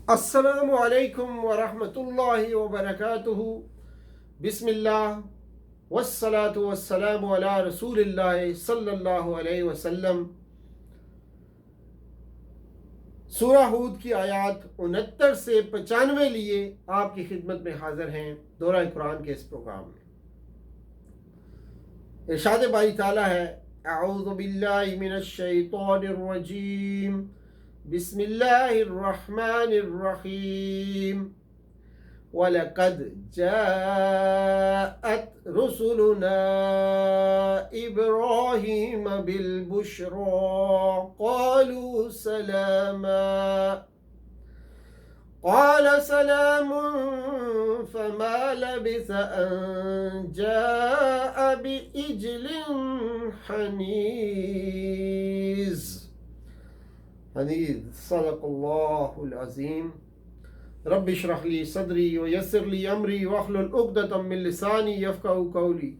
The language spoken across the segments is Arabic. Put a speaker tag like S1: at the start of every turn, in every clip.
S1: السلام علیکم ورحمۃ اللہ وبرکاتہ۔ بسم اللہ والصلاة والسلام علی رسول اللہ صلی اللہ علیہ وسلم۔ سورہ ہود کی آیات 69 سے 95 لیے آپ کی خدمت میں حاضر ہیں دورہ قرآن کے اس پروگرام میں۔ ارشاد باری تعالیٰ ہے، اعوذ باللہ من الشیطان الرجیم، بسم اللہ الرحمن الرحیم۔ وَلَقَدْ جَاءَتْ رُسُلُنَا إِبْرَاهِيمَ بِالْبُشْرَى قَالُوا سَلَامًا قَالَ سَلَامٌ فَمَا لَبِثَ أَن جَاءَ بِعِجْلٍ حَنِيذٍ۔ صدق اللہ العظیم۔ رب اشرح لی صدری ویسر لی امری واحلل عقدۃ من لسانی یفقہوا قولی۔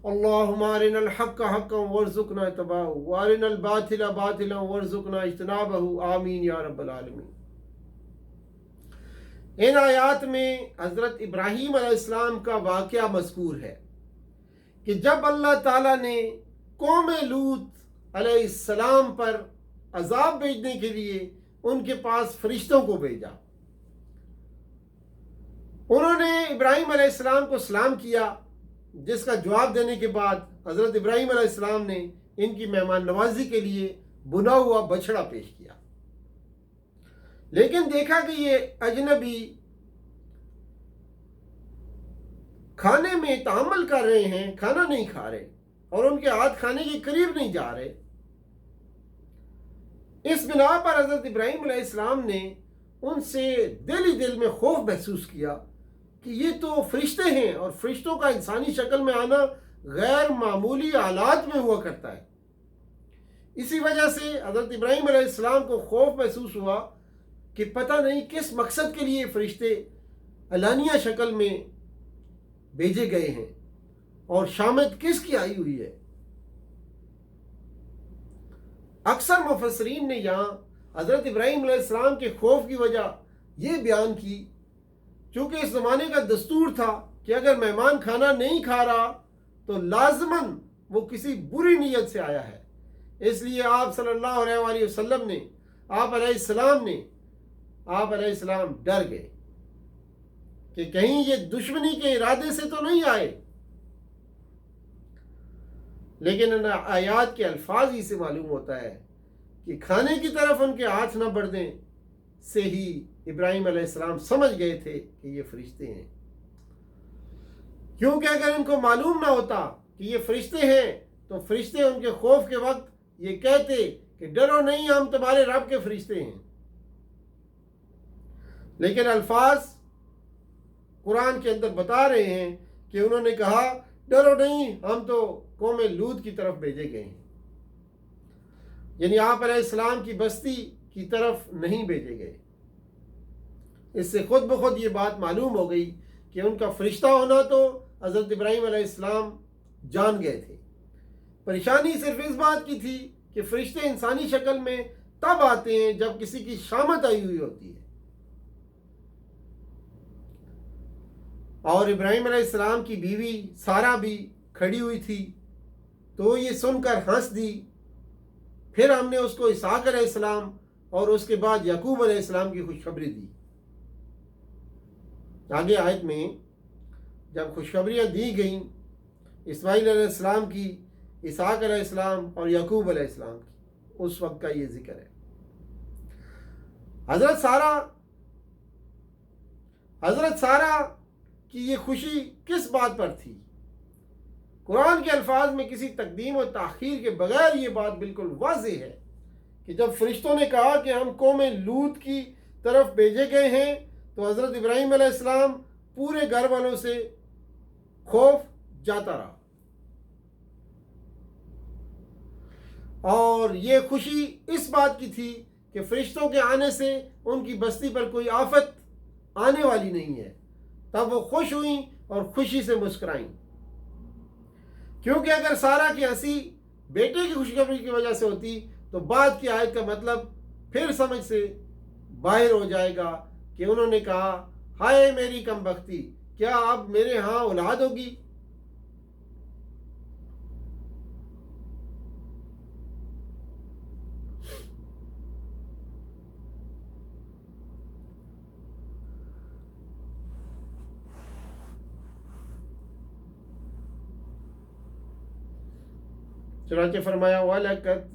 S1: اللہم ارنا الحق حقا وارزقنا اتباعہ وارنا الباطل باطلا وارزقنا اجتنابہ، آمین یا رب العالمین۔ ان آیات میں حضرت ابراہیم علیہ السلام کا واقعہ مذکور ہے کہ جب اللہ تعالیٰ نے قوم لوط علیہ السلام پر عذاب بھیجنے کے لیے ان کے پاس فرشتوں کو بھیجا، انہوں نے ابراہیم علیہ السلام کو سلام کیا، جس کا جواب دینے کے بعد حضرت ابراہیم علیہ السلام نے ان کی مہمان نوازی کے لیے بنا ہوا بچڑا پیش کیا، لیکن دیکھا کہ یہ اجنبی کھانے میں تعامل کر رہے ہیں، کھانا نہیں کھا رہے اور ان کے ہاتھ کھانے کے قریب نہیں جا رہے۔ اس بنا پر حضرت ابراہیم علیہ السلام نے ان سے دل ہی دل میں خوف محسوس کیا کہ یہ تو فرشتے ہیں، اور فرشتوں کا انسانی شکل میں آنا غیر معمولی حالات میں ہوا کرتا ہے۔ اسی وجہ سے حضرت ابراہیم علیہ السلام کو خوف محسوس ہوا کہ پتہ نہیں کس مقصد کے لیے فرشتے علانیہ شکل میں بھیجے گئے ہیں اور شامت کس کی آئی ہوئی ہے۔ اکثر مفسرین نے یہاں حضرت ابراہیم علیہ السلام کے خوف کی وجہ یہ بیان کی، چونکہ اس زمانے کا دستور تھا کہ اگر مہمان کھانا نہیں کھا رہا تو لازماً وہ کسی بری نیت سے آیا ہے، اس لیے آپ صلی اللہ علیہ وآلہ وسلم نے آپ علیہ السلام ڈر گئے کہ کہیں یہ دشمنی کے ارادے سے تو نہیں آئے۔ لیکن ان آیات کے الفاظ ہی سے معلوم ہوتا ہے کہ کھانے کی طرف ان کے ہاتھ نہ بڑھنے سے ہی ابراہیم علیہ السلام سمجھ گئے تھے کہ یہ فرشتے ہیں، کیونکہ اگر ان کو معلوم نہ ہوتا کہ یہ فرشتے ہیں تو فرشتے ان کے خوف کے وقت یہ کہتے کہ ڈرو نہیں، ہم تمہارے رب کے فرشتے ہیں۔ لیکن الفاظ قرآن کے اندر بتا رہے ہیں کہ انہوں نے کہا ڈرو نہیں، ہم تو قوم لوط کی طرف بھیجے گئے ہیں، یعنی آپ علیہ السلام کی بستی کی طرف نہیں بھیجے گئے۔ اس سے خود بخود یہ بات معلوم ہو گئی کہ ان کا فرشتہ ہونا تو حضرت ابراہیم علیہ السلام جان گئے تھے۔ پریشانی صرف اس بات کی تھی کہ فرشتے انسانی شکل میں تب آتے ہیں جب کسی کی شامت آئی ہوئی ہوتی ہے، اور ابراہیم علیہ السلام کی بیوی سارہ بھی کھڑی ہوئی تھی، تو یہ سن کر ہنس دی۔ پھر ہم نے اس کو اسحاق علیہ السلام اور اس کے بعد یعقوب علیہ السلام کی خوشخبری دی۔ آگے آیت میں جب خوشخبریاں دی گئیں اسماعیل علیہ السلام کی، اسحاق علیہ السلام اور یعقوب علیہ السلام کی، اس وقت کا یہ ذکر ہے۔ حضرت سارہ کی یہ خوشی کس بات پر تھی؟ قرآن کے الفاظ میں کسی تقدیم و تاخیر کے بغیر یہ بات بالکل واضح ہے کہ جب فرشتوں نے کہا کہ ہم قوم لوط کی طرف بھیجے گئے ہیں تو حضرت ابراہیم علیہ السلام پورے گھر والوں سے خوف جاتا رہا، اور یہ خوشی اس بات کی تھی کہ فرشتوں کے آنے سے ان کی بستی پر کوئی آفت آنے والی نہیں ہے۔ تب وہ خوش ہوئیں اور خوشی سے مسکرائیں، کیونکہ اگر سارہ کی ہنسی بیٹے کی خوشخبری کی وجہ سے ہوتی تو بعد کی آیت کا مطلب پھر سمجھ سے बाहर हो जाएगा कि उन्होंने कहा, हाय मेरी कमबख्ती, क्या अब मेरे यहाँ औलाद होगी। चुनांचे फरमाया, वलक़द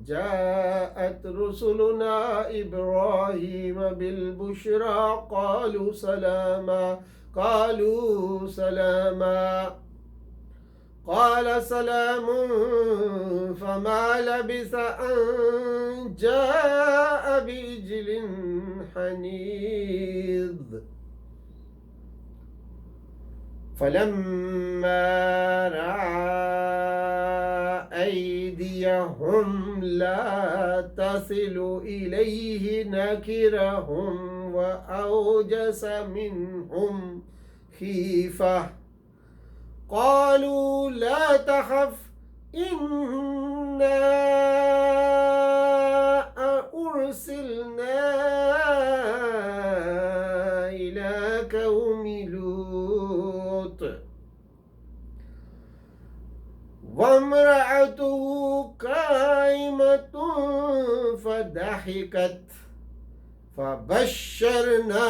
S1: जाअत रुसुलुना इब्राहीम बिलबुश्रा क़ालू सलामा क़ाल सलामुन फ़मा लबिस अन जाअ बिइज्लिन हनीज़ फलम्मा रअा अयदियहुम ला तसिलु इलैहि नकिरहुम व औजस मिनहुम खीफा क़ालू ला तख़फ़ इन्ना उरसिलना इला क़ौमि लूत वम्रअतुहु क़ाइमतुन फ़दहिकत फ़बश्शरनाहा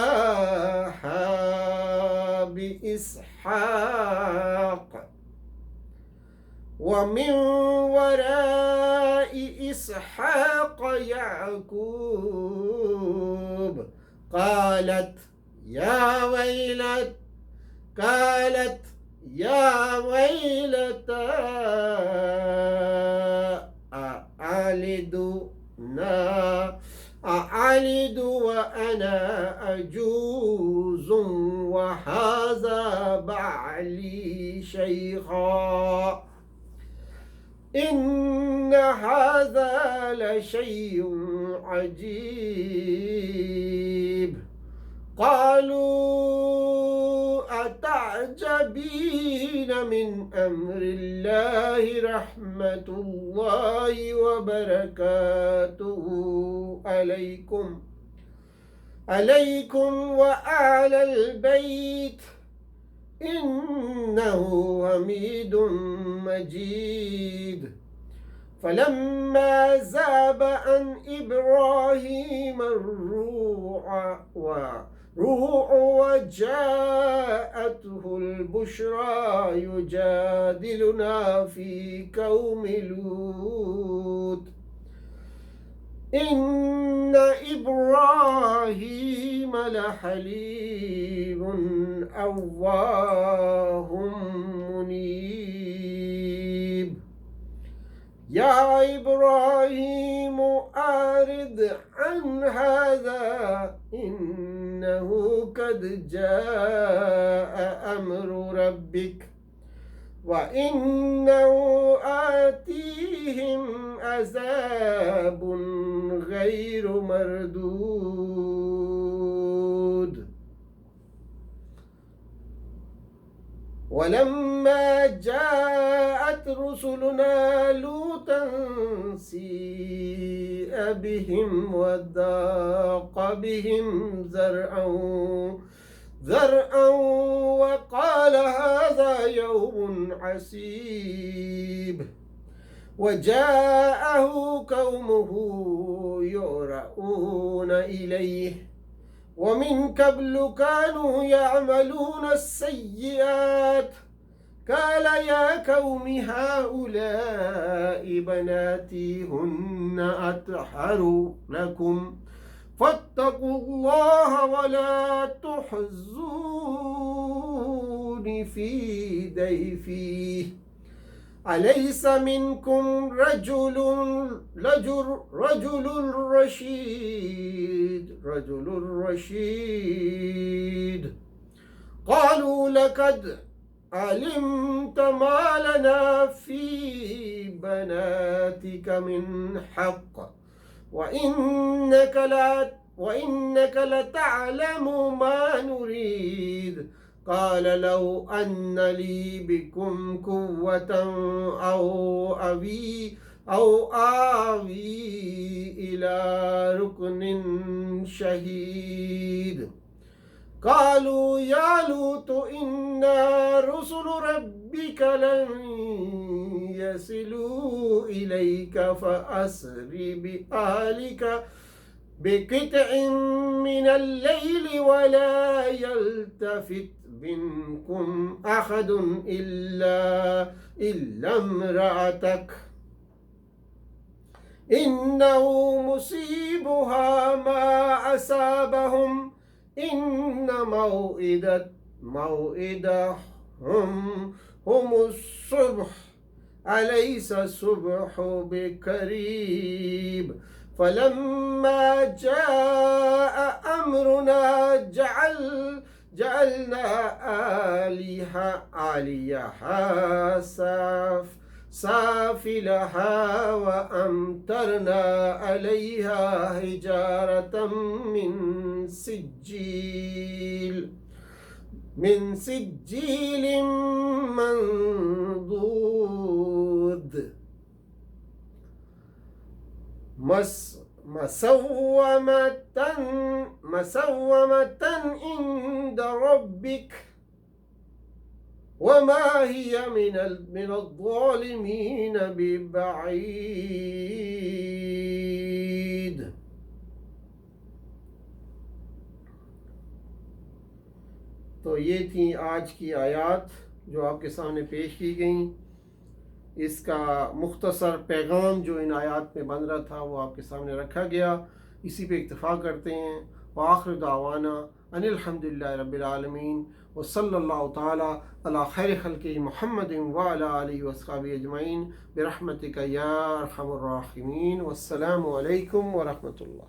S1: बिइस्हाक़ वमिन वराइ इस्हाक़ याक़ूब क़ालत या वैलता أألد وأنا أجوز وهذا بعلي شيخا إن هذا لشيء عجيب قالوا أتعجبين من أمر الله رحمة الله وبركاته عليكم وأهل البيت إنه حميد مجيد فلما ذهب عن إبراهيم الروع وجاءته البشرى يجادلنا في قوم لوط إن إبراهيم لحليم أواه منيب يا إبراهيم أعرض عن هذا إنه قد جاء أمر ربك وإنه آتيهم عذاب غير مردود ولما جاءت رسلنا لوطا سيء بهم وضاق بهم ذرعا وقال هذا يوم عسيب وجاءه قومه يهرعون إليه ومن قبل كانوا يعملون السيئات قال يا قوم هؤلاء بناتي هن أطهر لكم فاتقوا الله ولا تخزوني في ضيفي أليس منكم رجل رشيد قالوا لقد علمت ما لنا في بناتك من حق وإنك لتعلم ما نريد قال لو أن لي بكم قوة أو آوي إلى ركن شهيد قالوا يا لوط إنا رسل ربك لن يصلوا إليك فأسر بأهلك بقطع من الليل ولا يلتفت منكم أحد إلا امرأتك إنه مصيبها ما أصابهم إن موئدهم هم الصبح أليس الصبح بقريب فلما جاء أمرنا جعلنا عاليها سافلها وأمطرنا عليها حجارة من سجيل منضود مسومة عند ربك وما هي من الظالمين ببعيد. तो ये थी आज की आयत जो आपके सामने पेश की गई। इसका मुख्तसर पैगाम जो इन आयत में बन रहा था वो आपके सामने रखा गया। इसी पे इक्तफ़ा करते हैं। व आखिर दावाना अनिल हम्दुलिल्लाहि रब्बिल आलमीन व सल्लल्लाहु ताला अला खैर खल्क़ि मुहम्मदिन व अला आलिहि व अस्हाबिहि अजमईन बिरहमतिका या अरहमर राहिमीन। वस्सलामु अलैकुम व रहमतुल्लाह।